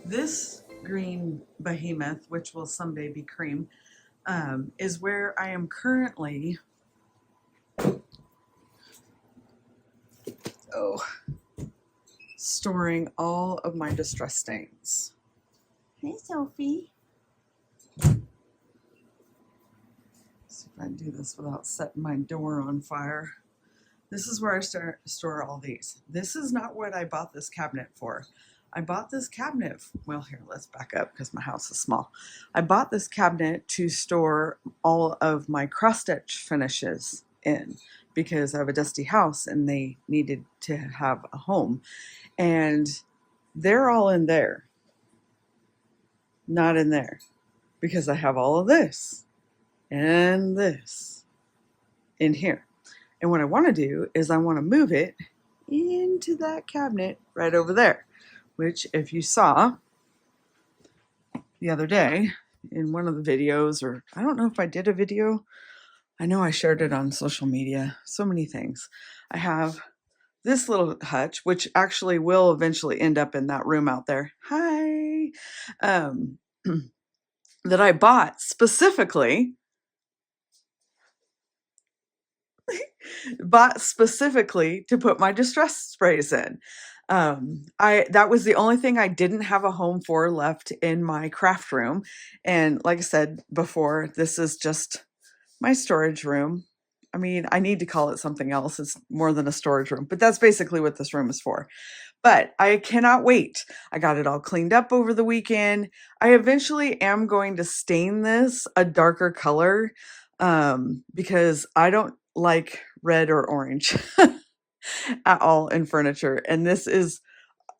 This green behemoth, which will someday be cream, is where I am currently storing all of my distress stains. Hey, Sophie. See if I can do this without setting my door on fire. This is where I store all these. This is not what I bought this cabinet for. I bought this cabinet, well, here, let's back up because my house is small. I bought this cabinet to store all of my cross-stitch finishes in because I have a dusty house and they needed to have a home. And they're all in there, not in there, because I have all of this and this in here. And what I want to do is I want to move it into that cabinet right over there, which if you saw the other day in one of the videos, or I don't know if I did a video, I know I shared it on social media, so many things. I have this little hutch, which actually will eventually end up in that room out there. Hi. That I bought specifically to put my distress sprays in. That was the only thing I didn't have a home for left in my craft room. And like I said before, this is just my storage room. I mean, I need to call it something else. It's more than a storage room, but that's basically what this room is for. But I cannot wait. I got it all cleaned up over the weekend. I eventually am going to stain this a darker color because I don't like red or orange at all in furniture. And this is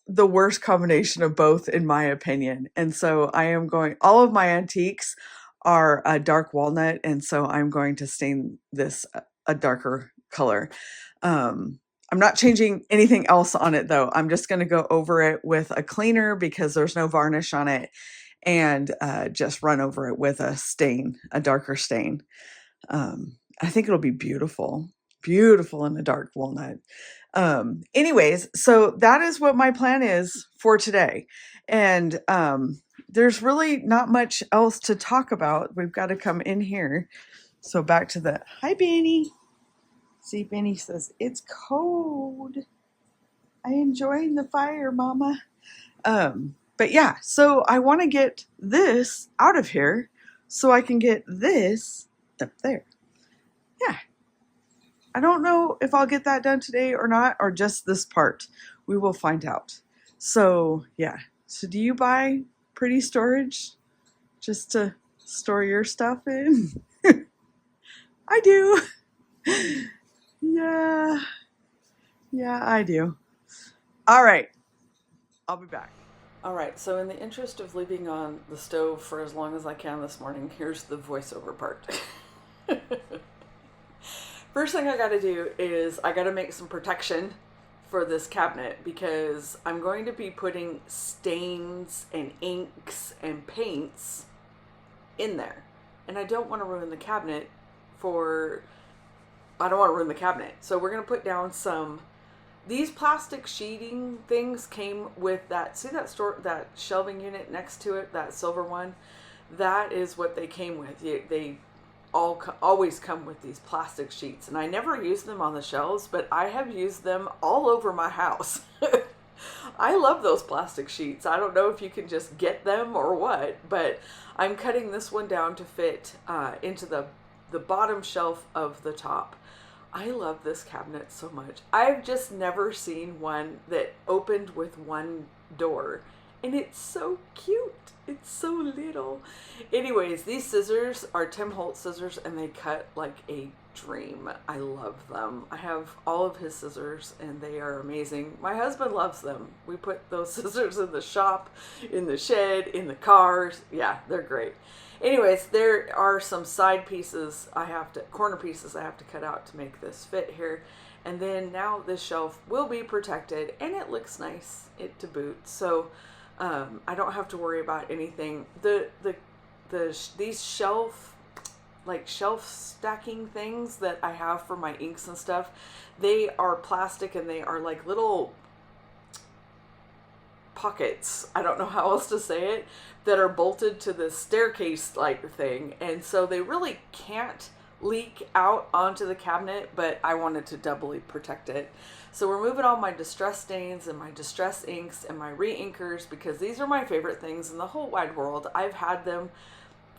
the worst combination of both, in my opinion. And so I am going, all of my antiques are a dark walnut. And so I'm going to stain this a darker color. I'm not changing anything else on it though. I'm just going to go over it with a cleaner because there's no varnish on it, and just run over it with a stain, a darker stain. I think it'll be beautiful in the dark walnut. Anyways, so that is what my plan is for today. And there's really not much else to talk about. We've got to come in here. So back to the, hi, Benny. See, Benny says, it's cold. I enjoying the fire, Mama. But yeah, so I want to get this out of here so I can get this up there. Yeah. I don't know if I'll get that done today or not, or just this part. We will find out. So yeah. So do you buy pretty storage just to store your stuff in? I do. Yeah, I do. All right, I'll be back. All right, so in the interest of leaving on the stove for as long as I can this morning, here's the voiceover part. First thing I got to do is I got to make some protection for this cabinet because I'm going to be putting stains and inks and paints in there. And I don't want to ruin the cabinet I don't want to ruin the cabinet. So we're going to put down these plastic sheeting things came with that, see that shelving unit next to it, that silver one? That is what they came with. They always come with these plastic sheets, and I never use them on the shelves, but I have used them all over my house. I love those plastic sheets. I don't know if you can just get them or what, but I'm cutting this one down to fit into the bottom shelf of the top. I love this cabinet so much. I've just never seen one that opened with one door, and it's so cute. It's so little. Anyways, these scissors are Tim Holtz scissors, and they cut like a dream. I love them. I have all of his scissors, and they are amazing. My husband loves them. We put those scissors in the shop, in the shed, in the cars. Yeah, they're great. Anyways, there are some side pieces corner pieces I have to cut out to make this fit here. And then now this shelf will be protected, and it looks nice to boot. So I don't have to worry about anything. These shelf stacking things that I have for my inks and stuff, they are plastic, and they are like little pockets, I don't know how else to say it, that are bolted to this staircase like thing. And so they really can't leak out onto the cabinet, but I wanted to doubly protect it. So we're moving all my distress stains and my distress inks and my reinkers, because these are my favorite things in the whole wide world. I've had them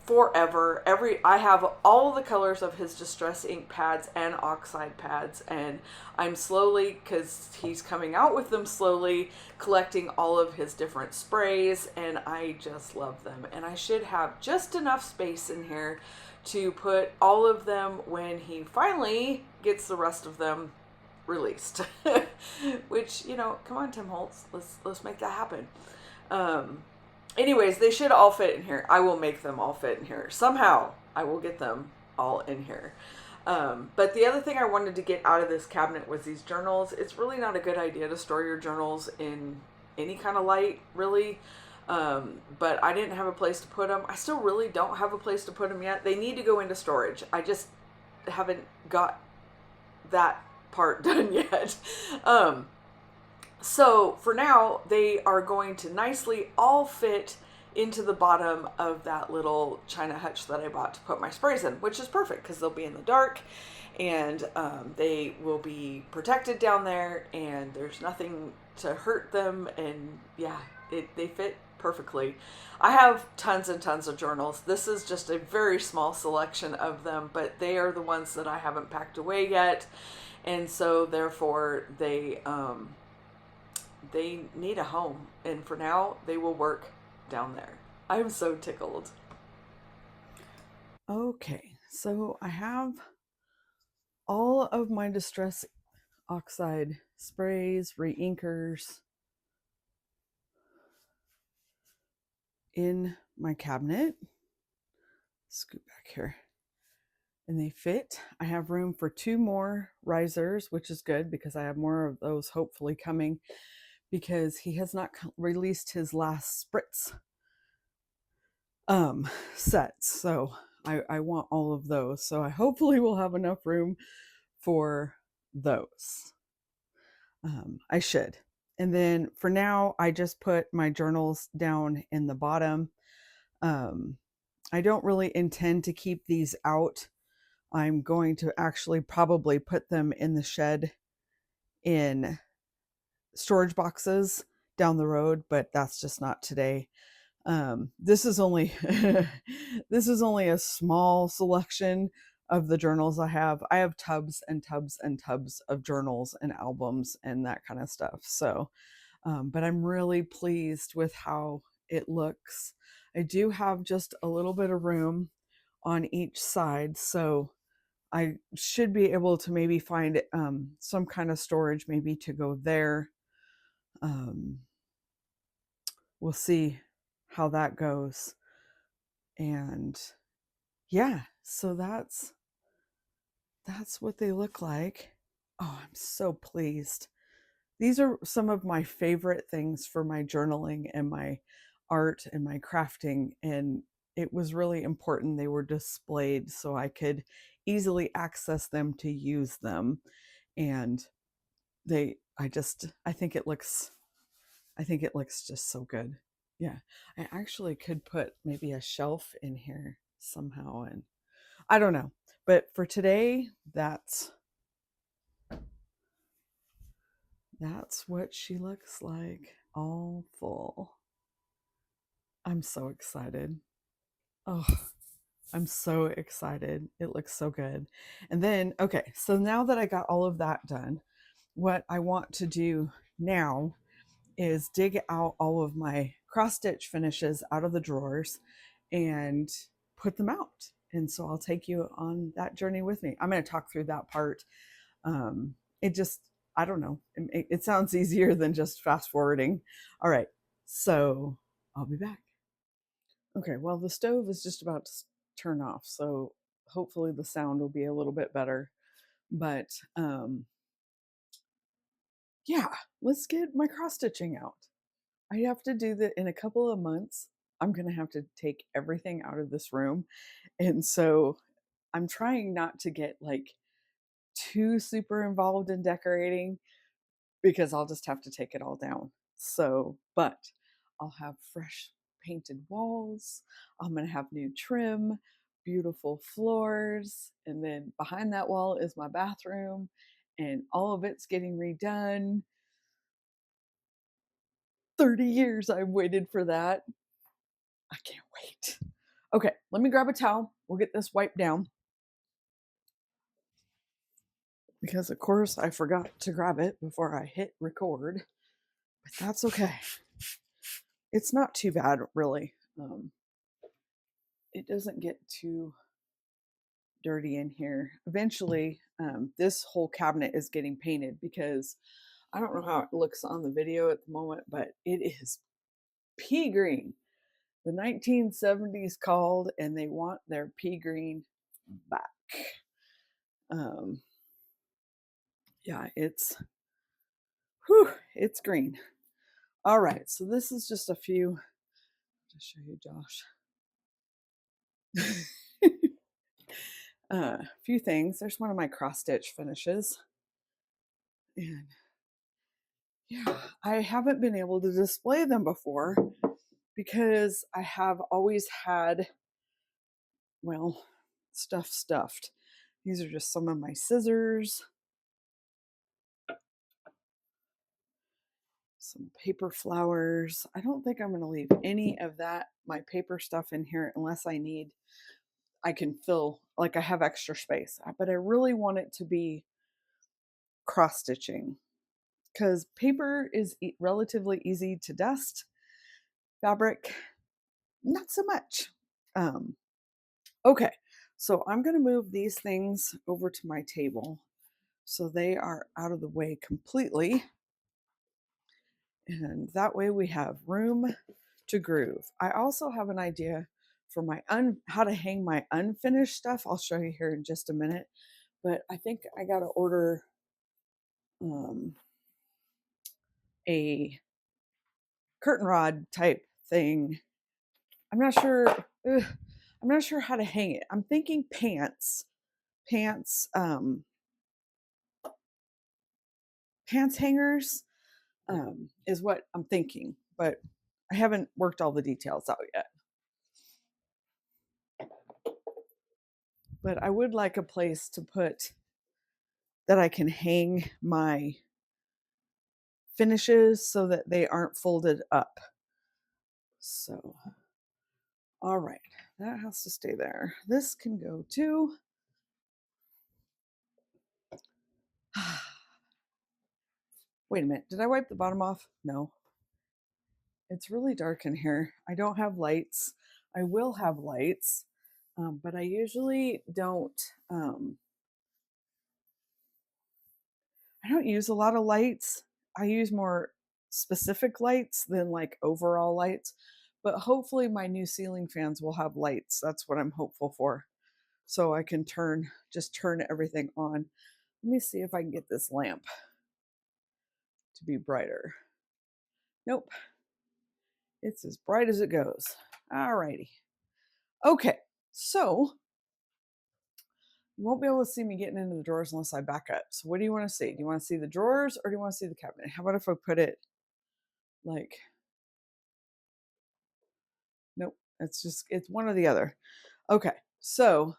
forever. I have all the colors of his distress ink pads and oxide pads, and I'm slowly, because he's coming out with them slowly, collecting all of his different sprays, and I just love them. And I should have just enough space in here to put all of them when he finally gets the rest of them released. Which, you know, come on, Tim Holtz, let's make that happen. Anyways, they should all fit in here. I will make them all fit in here. Somehow, I will get them all in here. But the other thing I wanted to get out of this cabinet was these journals. It's really not a good idea to store your journals in any kind of light, really. But I didn't have a place to put them. I still really don't have a place to put them yet. They need to go into storage. I just haven't got that part done yet. So for now, they are going to nicely all fit into the bottom of that little china hutch that I bought to put my sprays in, which is perfect because they'll be in the dark, and they will be protected down there, and there's nothing to hurt them. And yeah, they fit perfectly. I have tons and tons of journals. This is just a very small selection of them, but they are the ones that I haven't packed away yet. And so therefore they need a home, and for now they will work down there. I'm so tickled. Okay, so I have all of my distress oxide sprays, reinkers in my cabinet. Scoot back here. And they fit. I have room for 2 more risers, which is good because I have more of those hopefully coming, because he has not released his last spritz sets. So I want all of those. So I hopefully will have enough room for those. I should. And then for now, I just put my journals down in the bottom. I don't really intend to keep these out. I'm going to actually probably put them in the shed in storage boxes down the road, but that's just not today. This is only this is only a small selection of the journals I have. I have tubs and tubs and tubs of journals and albums and that kind of stuff. So, but I'm really pleased with how it looks. I do have just a little bit of room on each side, so I should be able to maybe find some kind of storage maybe to go there. We'll see how that goes. And yeah, so that's what they look like. Oh, I'm so pleased. These are some of my favorite things for my journaling and my art and my crafting, and it was really important they were displayed so I could easily access them to use them. And I think it looks just so good. Yeah, I actually could put maybe a shelf in here somehow, and I don't know. But for today, that's what she looks like, all full. I'm so excited. Oh, I'm so excited. It looks so good. And then, okay, so now that I got all of that done, what I want to do now is dig out all of my cross stitch finishes out of the drawers and put them out. And so I'll take you on that journey with me. I'm going to talk through that part. It just, I don't know. It sounds easier than just fast forwarding. All right. So I'll be back. Okay. Well, the stove is just about to turn off. So hopefully the sound will be a little bit better. But yeah, let's get my cross stitching out. I have to do that in a couple of months. I'm going to have to take everything out of this room. And so I'm trying not to get like too super involved in decorating, because I'll just have to take it all down. So, but I'll have fresh painted walls. I'm going to have new trim, beautiful floors. And then behind that wall is my bathroom, and all of it's getting redone. 30 years I've waited for that. I can't wait. Okay, let me grab a towel. We'll get this wiped down. Because, of course, I forgot to grab it before I hit record. But that's okay. It's not too bad, really. It doesn't get too dirty in here. Eventually, this whole cabinet is getting painted because I don't know how it looks on the video at the moment, but it is pea green. The 1970s called and they want their pea green back. Yeah, it's green. All right, so this is just a few to show you, Josh. A few things. There's one of my cross stitch finishes. And yeah, I haven't been able to display them before because I have always had, well, stuff stuffed. These are just some of my scissors, some paper flowers. I don't think I'm going to leave any of that, my paper stuff in here unless I can fill, like I have extra space. But I really want it to be cross stitching because paper is relatively easy to dust. Fabric, not so much. Okay, so I'm going to move these things over to my table so they are out of the way completely. And that way we have room to groove. I also have an idea for my how to hang my unfinished stuff. I'll show you here in just a minute. But I think I got to order a curtain rod type thing. I'm not sure how to hang it. I'm thinking pants hangers is what I'm thinking, but I haven't worked all the details out yet. But I would like a place to put that I can hang my finishes so that they aren't folded up. So, all right, that has to stay there. This can go too. Wait a minute, did I wipe the bottom off? No. It's really dark in here. I don't have lights. I will have lights, but I usually don't. I don't use a lot of lights. I use more specific lights than like overall lights. But hopefully my new ceiling fans will have lights. That's what I'm hopeful for. So I can just turn everything on. Let me see if I can get this lamp to be brighter. Nope. It's as bright as it goes. Alrighty. Okay, so you won't be able to see me getting into the drawers unless I back up. So what do you want to see? Do you want to see the drawers or do you want to see the cabinet? How about if I put it like, nope, it's one or the other. Okay, so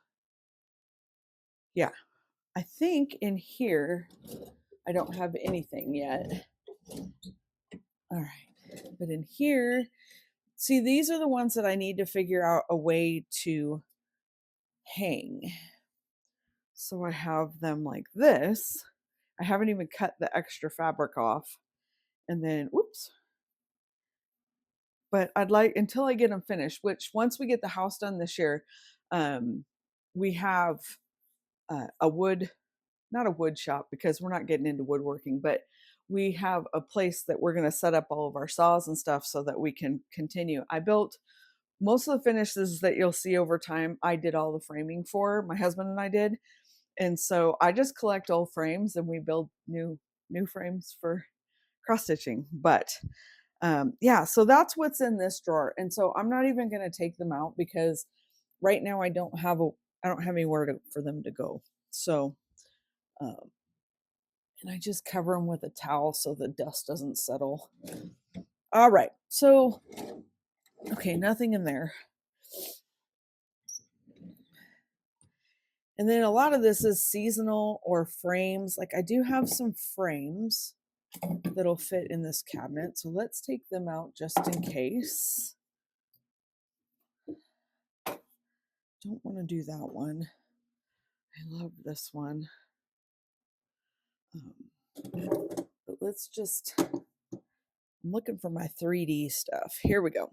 yeah, I think in here, I don't have anything yet. All right, but in here, see, these are the ones that I need to figure out a way to hang. So I have them like this. I haven't even cut the extra fabric off. And then, whoops. But I'd like, until I get them finished, which once we get the house done this year, we have a wood, not a wood shop because we're not getting into woodworking, but we have a place that we're going to set up all of our saws and stuff so that we can continue. I built most of the finishes that you'll see over time. I did all the framing for, my husband and I did. And so I just collect old frames and we build new frames for cross stitching. But yeah, so that's what's in this drawer. And so I'm not even going to take them out because right now I don't have anywhere for them to go. So, and I just cover them with a towel so the dust doesn't settle. All right, so, okay, nothing in there. And then a lot of this is seasonal or frames. Like I do have some frames that'll fit in this cabinet. So let's take them out just in case. Don't want to do that one. I love this one. But let's just, I'm looking for my 3D stuff. Here we go.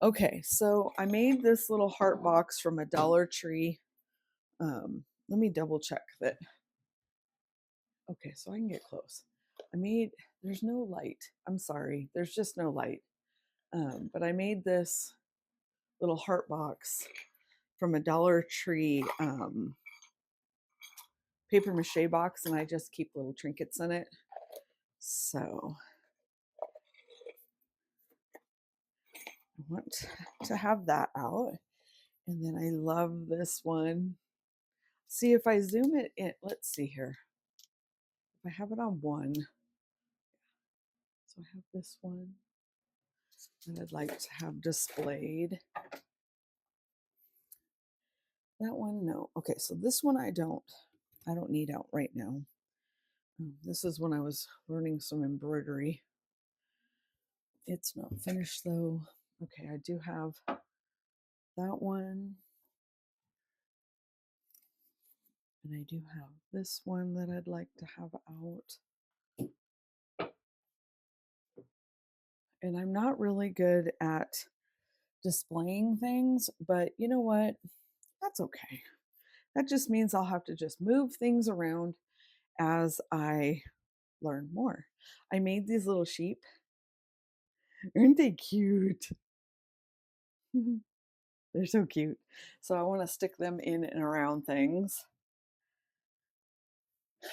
Okay, so I made this little heart box from a Dollar Tree. Let me double check that. Okay, so I can get close. There's no light. I'm sorry, there's just no light. But I made this little heart box from a Dollar Tree paper mache box, and I just keep little trinkets in it. So I want to have that out. And then I love this one. See if I zoom it in, let's see here. If I have it on one, so I have this one that I'd like to have displayed. That one, no. Okay, so this one I don't need out right now. This is when I was learning some embroidery. It's not finished though. Okay, I do have that one. And I do have this one that I'd like to have out. And I'm not really good at displaying things, but you know what? That's okay. That just means I'll have to just move things around as I learn more. I made these little sheep. Aren't they cute? They're so cute. So I want to stick them in and around things.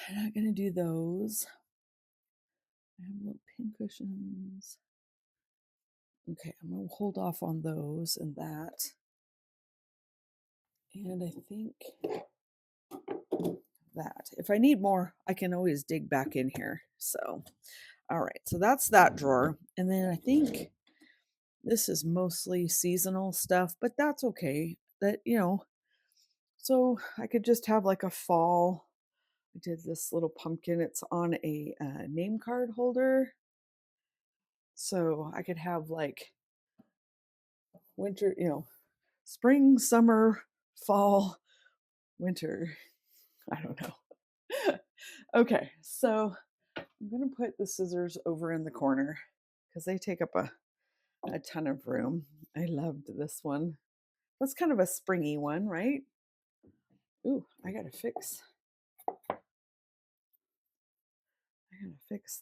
I'm not going to do those. I have little pin cushions. Okay, I'm going to hold off on those and that. And I think that if I need more, I can always dig back in here. So, all right, so that's that drawer. And then I think this is mostly seasonal stuff, but that's okay. That, so I could just have like a fall. I did this little pumpkin. It's on a name card holder. So I could have like winter, spring, summer, fall, winter. I don't know. Okay, so I'm going to put the scissors over in the corner because they take up a ton of room. I loved this one. That's kind of a springy one, right? Ooh, I gotta fix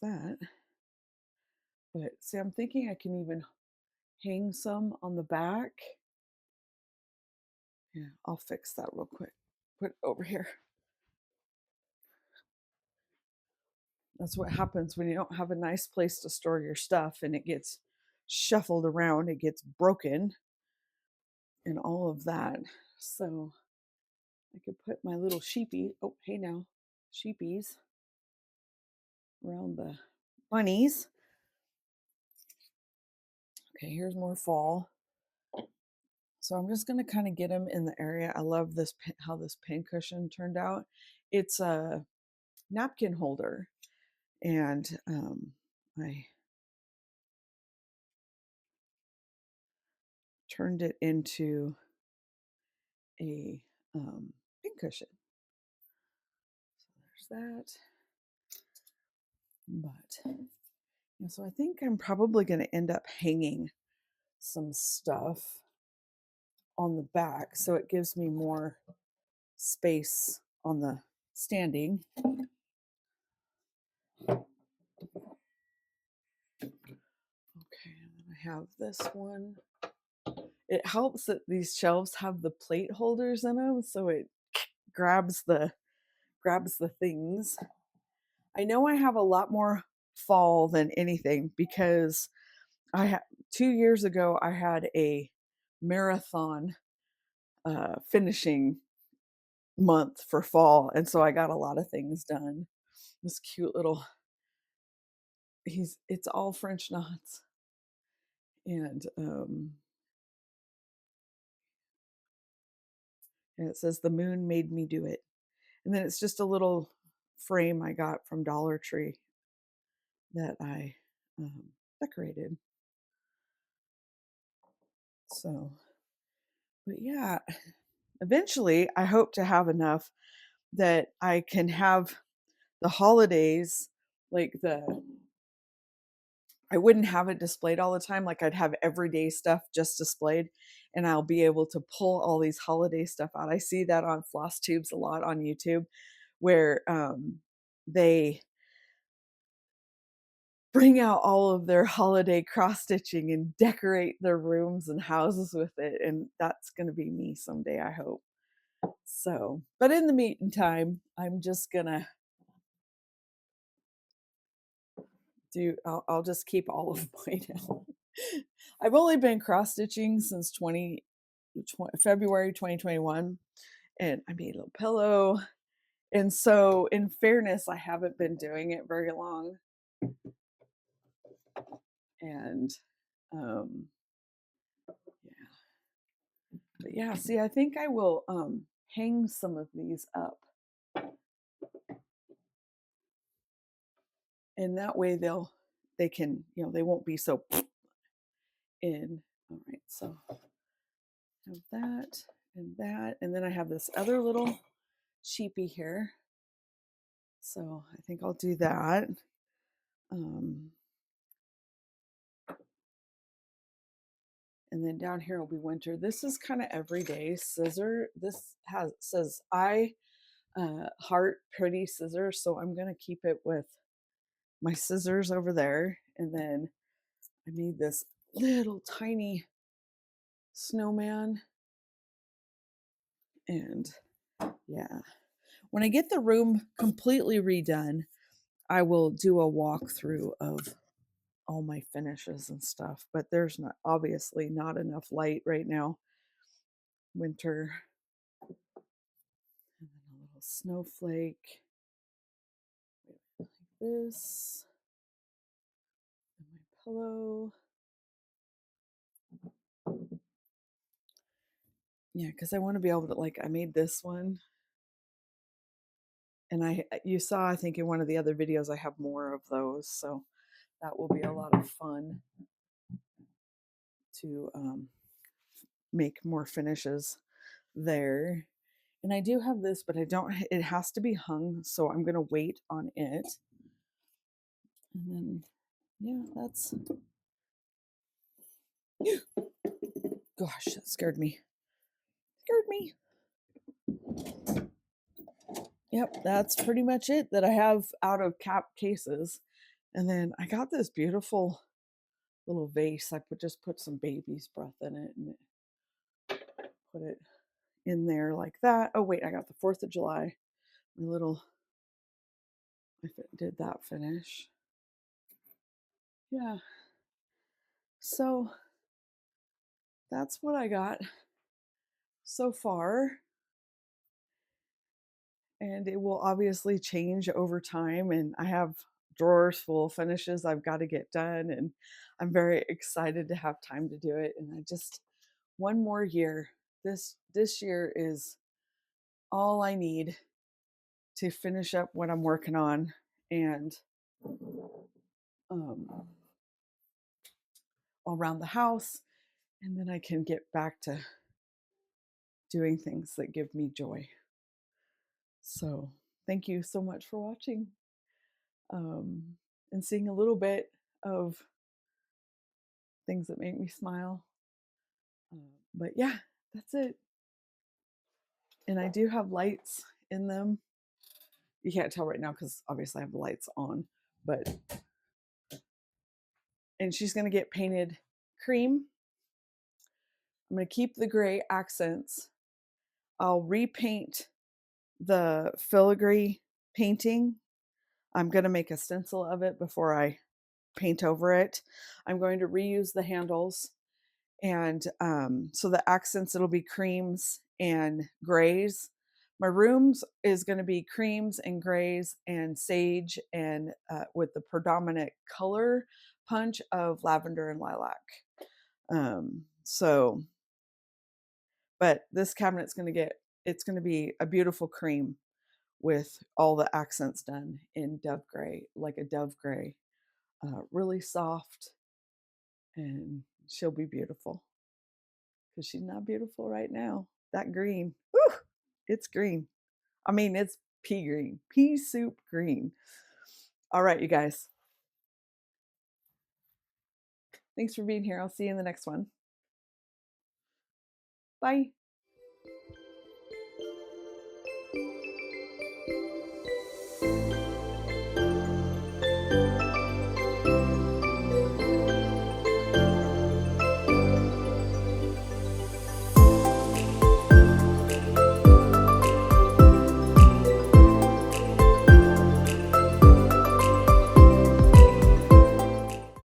that. But see, I'm thinking I can even hang some on the back. Yeah, I'll fix that real quick. Put it over here. That's what happens when you don't have a nice place to store your stuff and it gets shuffled around, it gets broken, and all of that. So I could put my little sheepy, oh, hey now, sheepies around the bunnies. Okay, here's more fall. So I'm just going to kind of get them in the area. I love this, how this pin cushion turned out. It's a napkin holder, and I turned it into a pin cushion. So there's that. But yeah, so I think I'm probably going to end up hanging some stuff on the back so it gives me more space on the standing. Okay, and then I have this one. It helps that these shelves have the plate holders in them, so it grabs the things. I know I have a lot more fall than anything because 2 years ago I had a marathon finishing month for fall, and so I got a lot of things done. This cute little it's all French knots. And it says the moon made me do it. And then it's just a little frame I got from Dollar Tree that I decorated. So, but yeah, eventually I hope to have enough that I can have the holidays, like I wouldn't have it displayed all the time. Like I'd have everyday stuff just displayed, and I'll be able to pull all these holiday stuff out. I see that on floss tubes a lot on YouTube, where they bring out all of their holiday cross stitching and decorate their rooms and houses with it. And that's going to be me someday, I hope. So, but in the meantime, I'm just going to I'll just keep all of mine out. I've only been cross stitching since February 2021, and I made a little pillow. And so, in fairness, I haven't been doing it very long. And yeah. But yeah, see, I think I will hang some of these up. And that way they can, they won't be so in. All right, so have that and that. And then I have this other little sheepy here. So I think I'll do that. And then down here will be winter. This is kind of everyday scissor. This says I heart pretty scissors, so I'm gonna keep it with my scissors over there. And then I made this little tiny snowman. And yeah, when I get the room completely redone, I will do a walkthrough of all my finishes and stuff, but there's obviously not enough light right now. Winter. And then a little snowflake like this. And my pillow. Yeah, because I want to be able to, like, I made this one. And you saw, I think in one of the other videos, I have more of those. So that will be a lot of fun to make more finishes there. And I do have this, but it has to be hung. So I'm going to wait on it. And then, yeah, that's, gosh, that scared me. Yep, that's pretty much it that I have out of cap cases. And then I got this beautiful little vase. I just put some baby's breath in it and put it in there like that. Oh wait, I got the 4th of July. My little, I did that finish. Yeah. So that's what I got so far. And it will obviously change over time. And I have drawers full of finishes I've got to get done. And I'm very excited to have time to do it. And I just, one more year. This year is all I need to finish up what I'm working on. And around the house. And then I can get back to doing things that give me joy. So thank you so much for watching and seeing a little bit of things that make me smile. But yeah, that's it. And I do have lights in them. You can't tell right now because obviously I have the lights on, but, and she's going to get painted cream. I'm going to keep the gray accents. I'll repaint the filigree painting. I'm going to make a stencil of it before I paint over it. I'm going to reuse the handles. And so the accents, it'll be creams and grays. My rooms is going to be creams and grays and sage, and with the predominant color punch of lavender and lilac. So, but this cabinet's going to get, it's going to be a beautiful cream with all the accents done in dove gray, like a dove gray, really soft, and she'll be beautiful because she's not beautiful right now. That green, whew, it's green. I mean, it's pea green, pea soup green. All right, you guys. Thanks for being here. I'll see you in the next one. Bye.